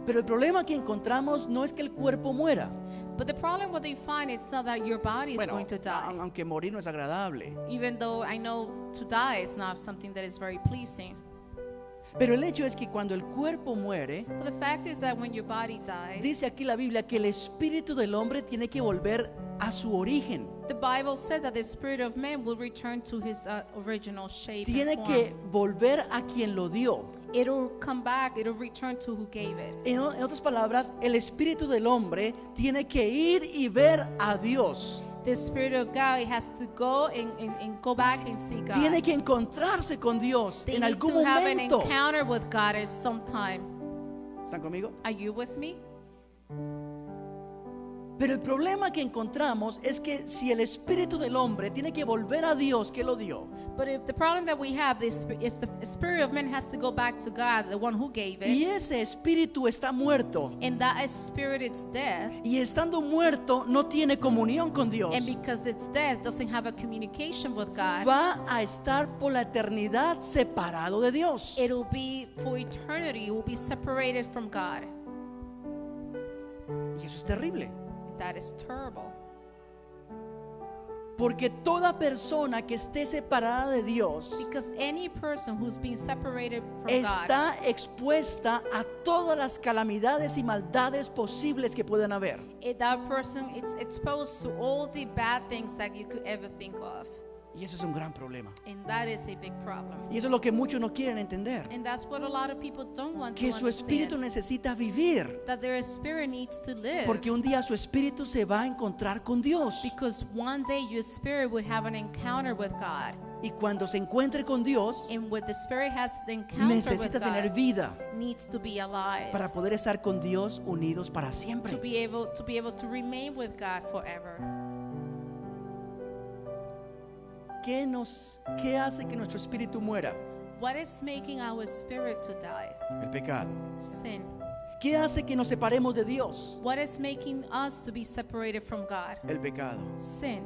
pero el problema que encontramos no es que el cuerpo muera. But the problem what they find is not that your body is Bueno, going to die. aunque morir no es agradable, Even though I know to die is not something that is very pleasing. pero el hecho es que cuando el cuerpo muere, But the fact is that when your body dies, dice aquí la Biblia que el espíritu del hombre tiene que volver a su origen. the Bible says that the spirit of man will return to his original shape. Tiene and que form. volver a quien lo dio. It'll come back, it'll return to who gave it. En otras palabras, el espíritu del hombre tiene que ir y ver a Dios. The spirit of God has to go and go back and see God. Tiene que encontrarse con Dios They en need algún to have an momento. encounter with God at some time. ¿Están conmigo? Are you with me? Pero el problema que encontramos es que si el espíritu del hombre tiene que volver a Dios que lo dio, But if the problem that we have is if the spirit of man has to go back to God, the one who gave y it, ese espíritu está muerto, and that spirit is dead, y estando muerto no tiene comunión con Dios, and because it's dead, doesn't have a communication with God, va a estar por la eternidad separado de Dios. it'll be for eternity, it will be separated from God. Y eso es terrible. That is terrible. Porque toda persona que esté separada de Dios Because any person who's been separated from God, está expuesta a todas las calamidades y maldades posibles que puedan haber. that person is exposed to all the bad things that you could ever think of. Y eso es un gran problema. And that is a big problem. Y eso es lo que muchos no quieren entender. And that's what a lot of people don't want Que to su espíritu understand. necesita vivir. That their spirit needs to live. Porque un día su espíritu se va a encontrar con Dios. Because one day your spirit would have an encounter with God. Y cuando se encuentre con Dios, And when the spirit has the encounter necesita with tener God, vida needs to be alive. para poder estar con Dios unidos para To siempre. be able to remain with God forever. ¿Qué hace que nuestro espíritu muera? What is making our spirit to die? El pecado. Sin. ¿Qué hace que nos separemos de Dios? What is making us to be separated from God? El pecado. Sin.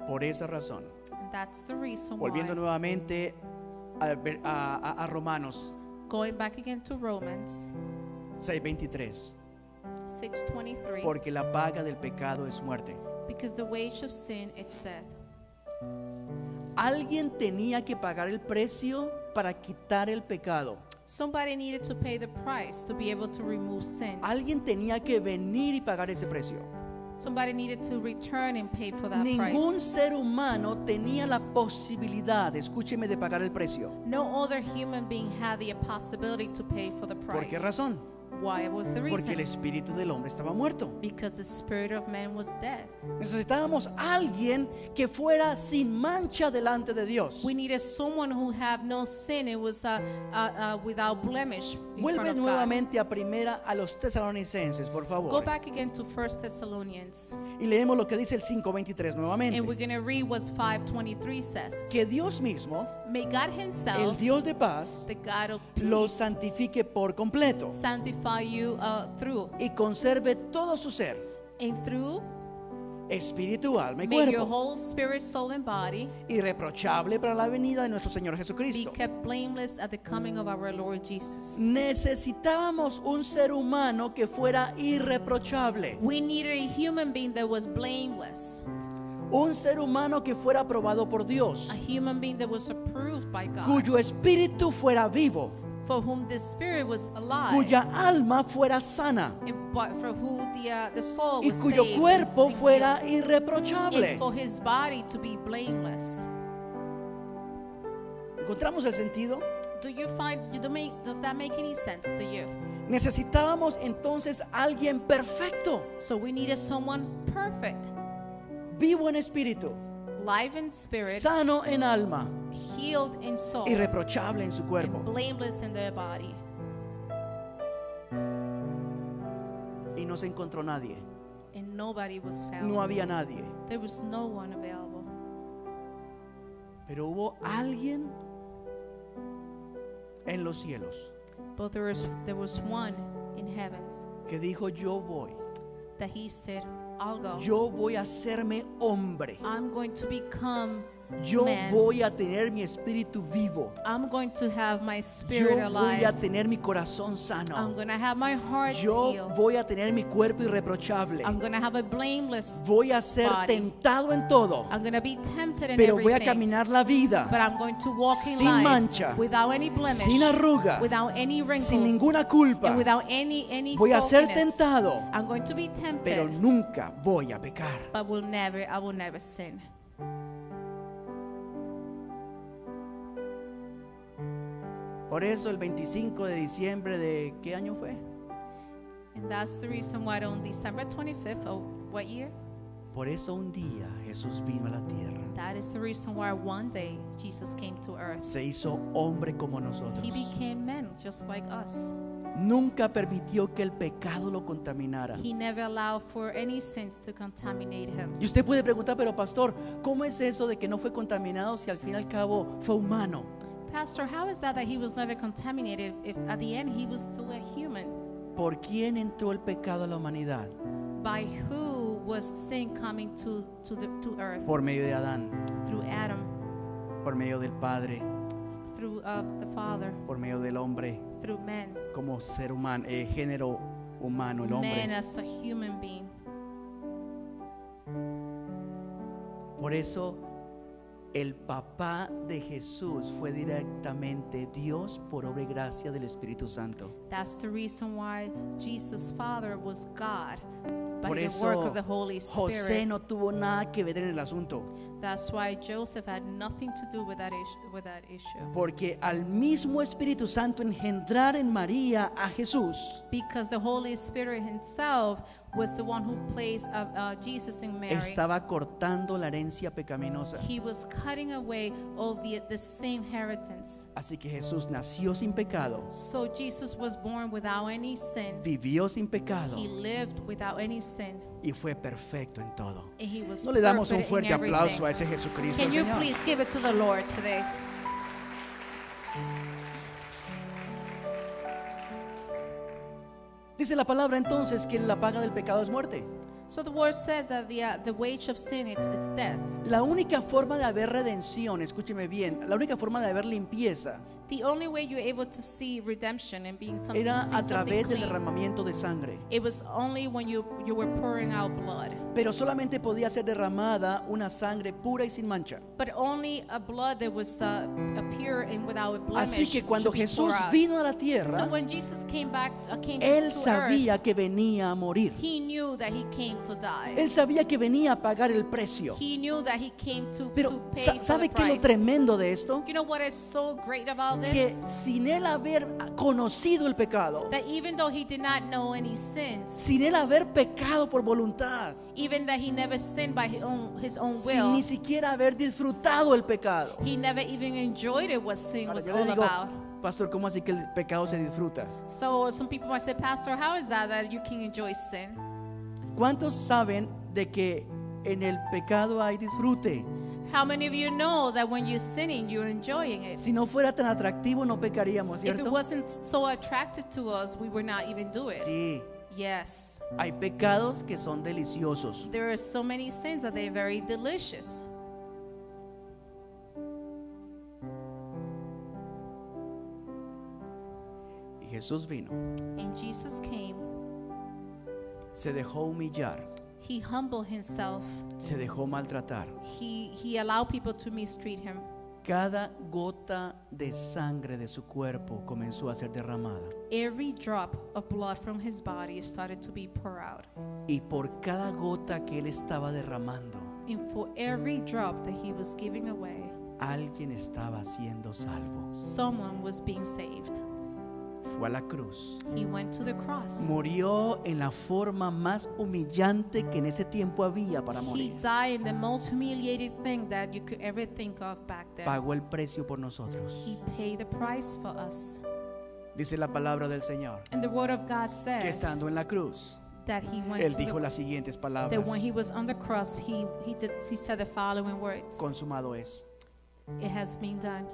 Por esa razón, And that's the reason volviendo why, nuevamente a Romanos going back again to Romans 6:23, 6:23, porque la paga del pecado es muerte. because the wage of sin is death. Alguien tenía que pagar el precio para quitar el pecado. Somebody needed to pay the price to be able to remove sins. Alguien tenía que venir y pagar ese precio. Somebody needed to return and pay for that Ningún price. ser humano tenía la posibilidad, escúcheme, de pagar el precio. No other human being had the possibility to pay for the price. ¿Por qué razón? Why was the Porque el reason? espíritu del hombre estaba muerto. Because the spirit of man was dead. Necesitábamos alguien que fuera sin mancha delante de Dios. We needed someone who had no sin. It was without blemish in Vuelve front of God. nuevamente a los tesalonicenses, por Go favor. back again to 1 Thessalonians. Y leemos lo que dice el 5:23 And nuevamente. we're going to read what 5:23 says. Que Dios mismo, May God el himself, Dios de paz, the God of los peace, santifique por completo sanctify you through y conserve todo su ser, and through. espíritu, alma y May your cuerpo, whole spirit, soul, and body irreprochable para la venida de nuestro Señor be Jesucristo. kept blameless at the coming of our Lord Jesus. Necesitábamos un ser humano que fuera irreprochable, We needed a human being that was blameless, un ser humano que fuera aprobado por Dios, a human being that was approved by God, cuyo espíritu fuera vivo, for whom the spirit was alive, cuya alma fuera sana and for who the soul y was cuyo saved cuerpo and fuera healed, irreprochable. and for his body to be blameless. ¿Encontramos el sentido? Do you find? Does that make any sense to you? Necesitábamos entonces alguien perfecto, So we needed someone perfect, vivo en espíritu, live in spirit, sano en alma, healed in soul, irreprochable en su cuerpo. and blameless in their body. Y no se encontró nadie, And nobody was found. no había nadie, There was no one available. pero hubo alguien en los cielos But there was one in heavens que dijo: yo voy, that he said, I'll go. yo voy a hacerme hombre, I'm going to become yo man. voy a tener mi espíritu vivo, I'm going to have my spirit yo voy a alive. tener mi corazón I'm sano, going to have my heart yo healed. voy a tener mi cuerpo irreprochable, I'm going to have a blameless voy a ser body. tentado en todo, I'm going to be tempted in pero voy a everything. caminar la vida But I'm going to walk in sin life mancha, without any blemish, sin arruga, without any wrinkles, sin ninguna culpa. and without any Voy a ser faultiness. tentado, I'm going to be pero tempted, nunca voy a pecar. but I will never sin. Por eso el 25 de diciembre de ¿qué año fue? And that's the reason why on December 25th of what year? Por eso un día Jesús vino a la tierra, That is the reason why one day Jesus came to earth. se hizo hombre como nosotros. He became man just like us. Nunca permitió que el pecado lo contaminara. He never allowed for any sins to contaminate him. Y usted puede preguntar: pero pastor, ¿cómo es eso de que no fue contaminado si al fin y al cabo fue humano? Pastor, how is that he was never contaminated if at the end he was still a human? ¿Por quién entró el pecado a la humanidad? By who was sin coming to earth? Por medio de Adán, Through Adam, por medio del Padre, through the Father, por medio del hombre through man. como ser humano, género humano, el Man hombre. as a human being. Por eso el papá de Jesús fue directamente Dios por obra y gracia del Espíritu Santo. That's the reason why Jesus' father was God by Por the eso work of the Holy José Spirit. no tuvo nada que ver en el asunto, That's why Joseph had nothing to do with that issue. porque al mismo Espíritu Santo engendrar en María a Jesús, Because the Holy Spirit himself was the one who placed Jesus in Mary. estaba cortando la herencia pecaminosa. He was cutting away all the sin inheritance. Así que Jesús nació sin pecado, So Jesus was born without any sin. vivió sin pecado He lived without any sin. y fue perfecto en todo. And he was No le damos un perfect in fuerte aplauso everything. a ese Jesucristo, Can you Señor. please give it to the Lord today? Dice la palabra entonces que la paga del pecado es muerte. So the word says that the wage of sin it's death. La única forma de haber redención, escúcheme bien, la única forma de haber limpieza The only way you're able to see redemption and being something, era seeing a través something del clean, derramamiento de sangre. it was only when you were pouring out blood. Pero solamente podía ser derramada una sangre pura y sin mancha. But only a blood that was pure and without blemish. Así que cuando should be Jesús poured out. vino a la So tierra, when Jesus came Él to earth, sabía que venía a morir. he knew that he came to die. Él sabía que venía a pagar el precio. He knew that he came to Pero pay for ¿sabe the qué es lo price. tremendo de esto? You know what is so great about Que this? sin Él haber conocido el pecado, That even though he did not know any sins, sin Él haber pecado por voluntad, even that he never sinned by his own sin will, ni siquiera haber disfrutado el pecado. he never even enjoyed it, what sin Ahora, was yo le all digo, about. pastor, ¿cómo así que el pecado se disfruta? So some people might say, Pastor, how is that you can enjoy sin? ¿Cuántos saben de que en el pecado hay disfrute? How many of you know that when you're sinning, you're enjoying it? Si no fuera tan atractivo no pecaríamos, If it ¿cierto? wasn't so attracted to us, we would not even do it. Sí, Yes. hay pecados que son deliciosos. There are so many sins that they're very delicious. Y Jesús vino, And Jesus came. se dejó humillar, He humbled himself. se dejó maltratar. He allowed people to mistreat him. Cada gota de sangre de su cuerpo comenzó a ser derramada. Every drop of blood from his body started to be poured out. Y por cada gota que él estaba derramando, And for every drop that he was giving away, alguien estaba siendo salvo. someone was being saved. Fue a la cruz. He went to the cross. Murió en la forma más humillante que en ese tiempo había para He morir. died in the most humiliating thing that you could ever think of back then. Pagó el precio por nosotros. He paid the price for us. Dice la palabra del Señor And the word of God que says estando en la cruz, that he went él to dijo the, las siguientes that palabras: when he was on the cross, he said the following words. consumado es, It has been done.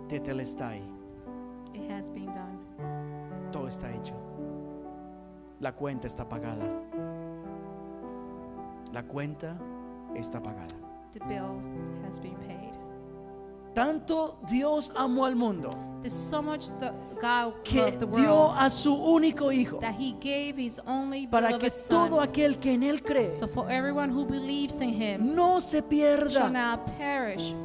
tetelestai, It has been done. todo está hecho. La cuenta está pagada. La cuenta está pagada. The bill has been paid. Tanto Dios amó al mundo There's so much that God que loved the dio world a su único hijo that he gave his only para que beloved todo son. aquel que en él cree So for everyone who believes in him no se shall pierda. not perish.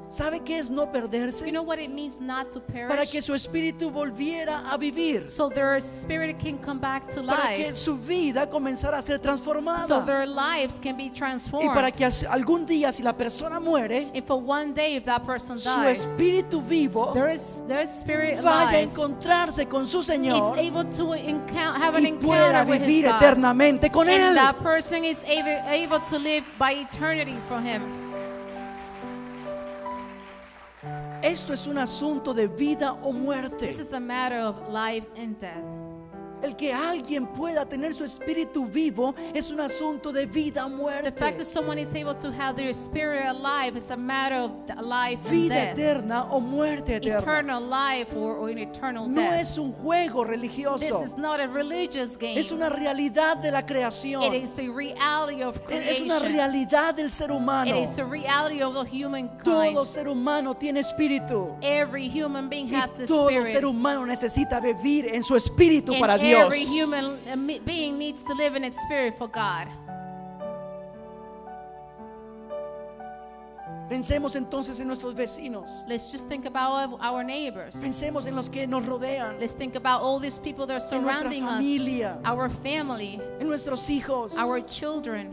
¿Sabe qué es no perderse? You know what it means not to Para perish? que su espíritu volviera a vivir, So their spirit can come back to para que life. su vida comenzara a ser So transformada their lives can be y transformed. para que algún día, si la persona muere, And for one day, if that person su dies, espíritu vivo there is spirit vaya a alive. encontrarse con su It's Señor able to have an y pueda encounter with his vivir God. eternamente con And Él. that person is able to live by eternity for him. Esto es un asunto de vida o muerte. This is a matter of life and death. El que alguien pueda tener su espíritu vivo es un asunto de vida o The muerte. fact that someone is able to have their spirit alive is a matter of life and Vida death. eterna o muerte eterna. Eternal life or an eternal No death. es un juego This religioso. is not a religious game. Es una realidad de la It creación. is a reality of Es una creation. realidad del ser humano. It is a reality of the humankind. Todo ser humano tiene espíritu. Every human being has Y the todo spirit. ser humano necesita vivir en su espíritu And para Dios. every human being needs to live in its spirit for God. Pensemos entonces en nuestros vecinos. Let's just think about our neighbors. Pensemos en los que nos rodean, Let's think about all these people that are En nuestra surrounding familia. us. Our family, en nuestros hijos. our children.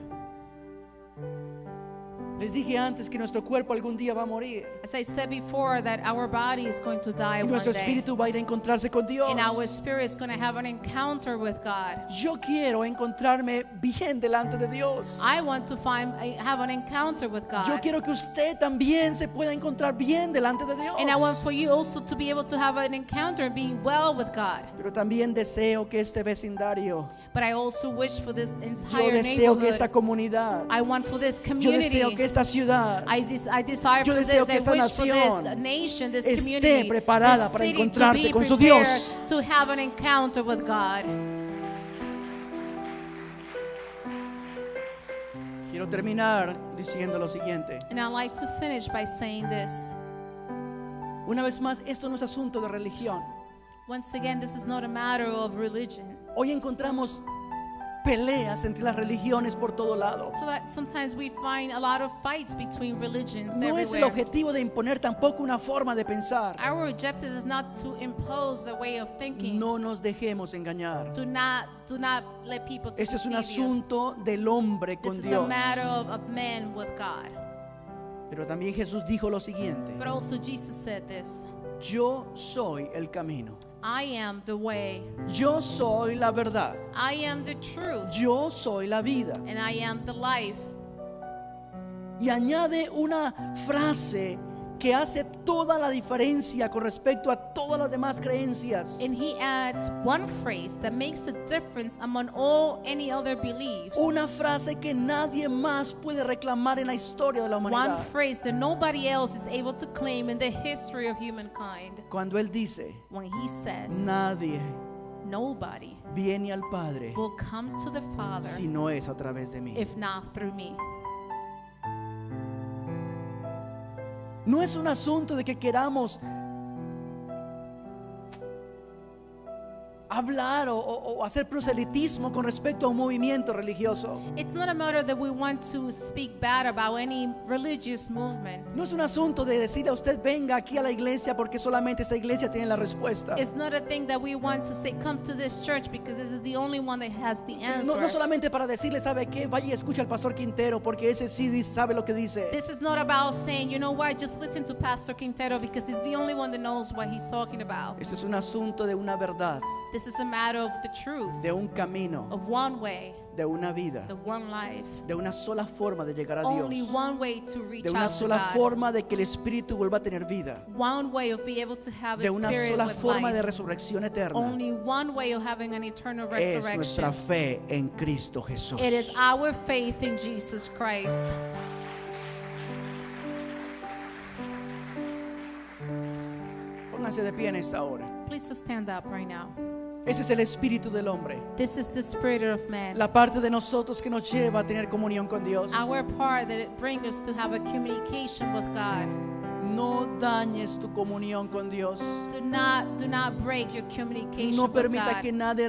Les dije antes que nuestro cuerpo algún día va a morir. As I said before, that our body is going to die Y one nuestro day. espíritu va a ir a encontrarse con Dios. And our spirit is going to have an encounter with God. Yo quiero encontrarme bien delante de Dios. I want to have an encounter with Yo God. quiero que usted también se pueda encontrar bien delante de Dios. And I want for you also to be able to have an encounter being well with God. Pero también deseo que este vecindario, But I also wish for this yo entire deseo que esta neighborhood. comunidad, I want for this yo community. deseo que esta ciudad I desire Yo for deseo this. que I esta wish for this nación nation, this esté community, preparada this para city to encontrarse be con su prepared Dios. to have an encounter with God. Quiero terminar diciendo lo siguiente. And I'd like to finish by saying this. Una vez más, esto no es asunto de religión. Once again, this is not a matter of religion. Hoy encontramos peleas entre las religiones por todo lado. So that sometimes we find a lot of fights between religions No es el everywhere. objetivo de imponer tampoco una forma de pensar. Our objective is not to impose a way of thinking. No nos dejemos engañar. Do not let people Esto es un deceive you. asunto del hombre This con is a Dios. matter of man with God. Pero también Jesús dijo lo siguiente: But also Jesus said this. yo soy el camino, I am the way. yo soy la verdad, I am the truth. yo soy la vida. And I am the life. Y añade una frase que hace toda la diferencia con respecto a todas las demás creencias. And he adds one phrase that makes the difference among any other beliefs. Una frase que nadie más puede reclamar en la historia de la One humanidad. phrase that nobody else is able to claim in the history of humankind. Cuando Él dice, When he says, nadie nobody viene al Padre will come to the Father si no es a través de mí. if not through me. No es un asunto de que queramos hablar o hacer proselitismo con respecto a un movimiento religioso. It's not a matter that we want to speak bad about any religious movement. No es un asunto de decirle a usted venga aquí a la iglesia porque solamente esta iglesia tiene la respuesta. It's not a thing that we want to say, come to this church because this is the only one that has the answer. No solamente para decirle, ¿sabe qué? Vaya y escucha al pastor Quintero porque ese sí sabe lo que dice. This is not about saying, you know what, just listen to Pastor Quintero because he's the only one that knows what he's talking about. Ese es un asunto de una verdad, This is a matter of the truth, de un camino, of one way, de una vida, the one life, de una sola forma de llegar a only Dios, one way to reach de una out to sola God, forma de que el Espíritu vuelva a tener vida, one way of being able to have de a una spirit sola with forma de life, resurrección eterna. only one way of having an eternal Es nuestra resurrection. fe en Cristo Jesús. It is our faith in Jesus Christ. Pónganse de pie en esta hora. Please just stand up right now. Ese es el espíritu del hombre. This is the spirit of man. La parte de nosotros que nos lleva a tener comunión con Dios. Our part that it brings us to have a communication with God. No dañes tu comunión con Dios. Do not break your communication No with permita God. que nada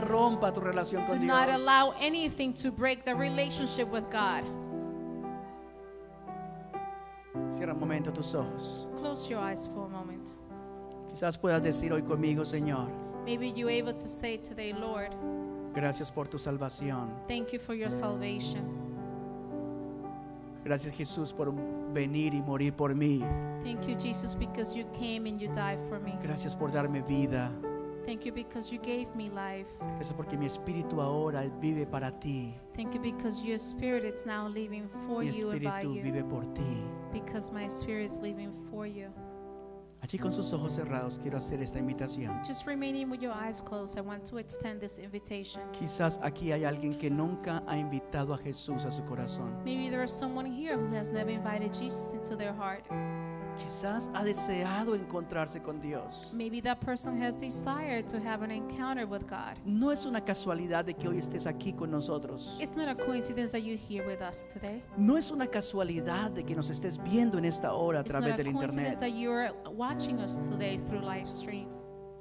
rompa tu relación Do con not Dios. allow anything to break the relationship with God. Cierra un momento tus ojos. Close your eyes for a moment. Quizás puedas decir hoy conmigo, Señor, Maybe you're able to say today, Lord, gracias por tu salvación. thank you for your salvation. Gracias, Jesús, por venir y morir por mí. Thank you, Jesus, because you came and you died for me. Gracias por darme vida. Thank you because you gave me life. Gracias porque mi espíritu ahora vive para ti. Thank you because your spirit is now living for Mi you and by espíritu you. vive por ti. Because my spirit is living for you. Allí con sus ojos cerrados quiero hacer esta invitación. Just remaining with your eyes closed, I want to extend this invitation. Quizás aquí hay alguien que nunca ha invitado a Jesús a su corazón. Maybe there is someone here who has never invited Jesus into their heart. Quizás ha deseado encontrarse con Dios. Maybe that person has desired to have an encounter with God. No es una casualidad de que hoy estés aquí con nosotros. It's not a coincidence that you're here with us today. No es una casualidad de que nos estés viendo en esta hora a It's not través a del coincidence internet. that you're watching us today through live stream.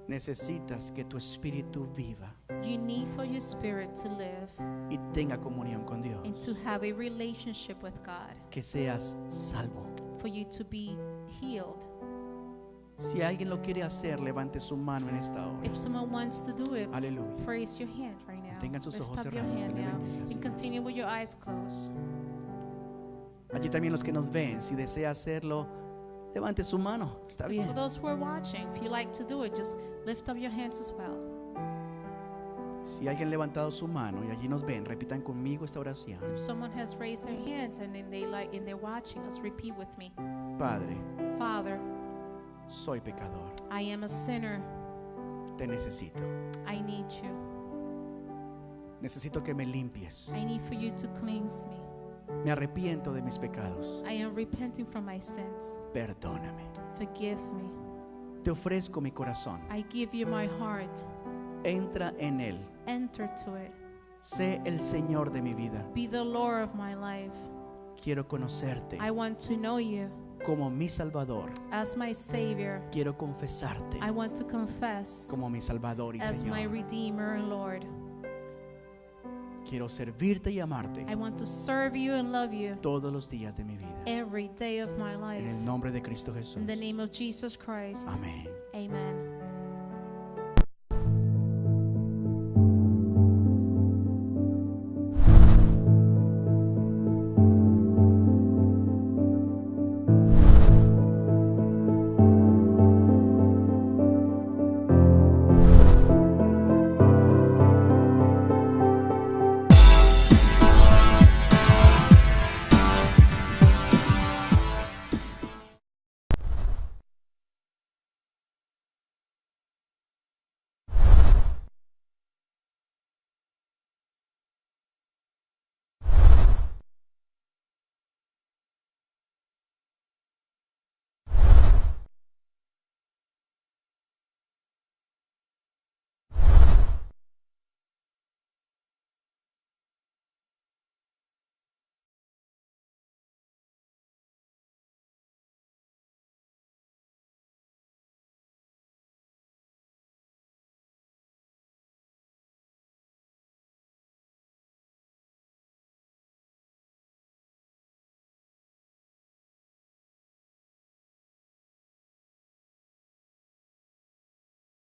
Necesitas que tu espíritu viva You need for your spirit to live y tenga comunión con Dios. and to have a relationship with God, Que seas salvo. for you to be healed. Si alguien lo quiere hacer, levante su mano en esta hora. If someone wants to do it, Aleluya. raise your hand right now. Mantengan sus Lift ojos up your cerrados. hand Se le now bendiga, and Señor. continue with your eyes closed. Allí también los que nos ven, si desea hacerlo, levante su mano. Está For bien. those who are watching, if you like to do it, just lift up your hands as well. Si alguien ha levantado su mano y allí nos ven, repitan conmigo esta oración. If someone has raised their hands and then they're watching us, repeat with me. Padre, Father, soy pecador. I am a sinner. Te necesito. I need you. Necesito que me limpies. I need for you to cleanse me. Me arrepiento de mis pecados. I am repenting from my sins. Perdóname. Forgive me. Te ofrezco mi corazón. I give you my heart. Entra en él. Enter to it. Sé el Señor de mi vida. Be the Lord of my life. Quiero conocerte I want to know you como mi Salvador. as my Savior. Quiero confesarte I want to confess como mi Salvador y as my Señor. Redeemer and Lord. Quiero servirte y amarte I want to serve you and love you todos los días de mi vida. every day of my En life. el nombre de Cristo Jesús. In the name of Jesus Christ. Amén. Amen.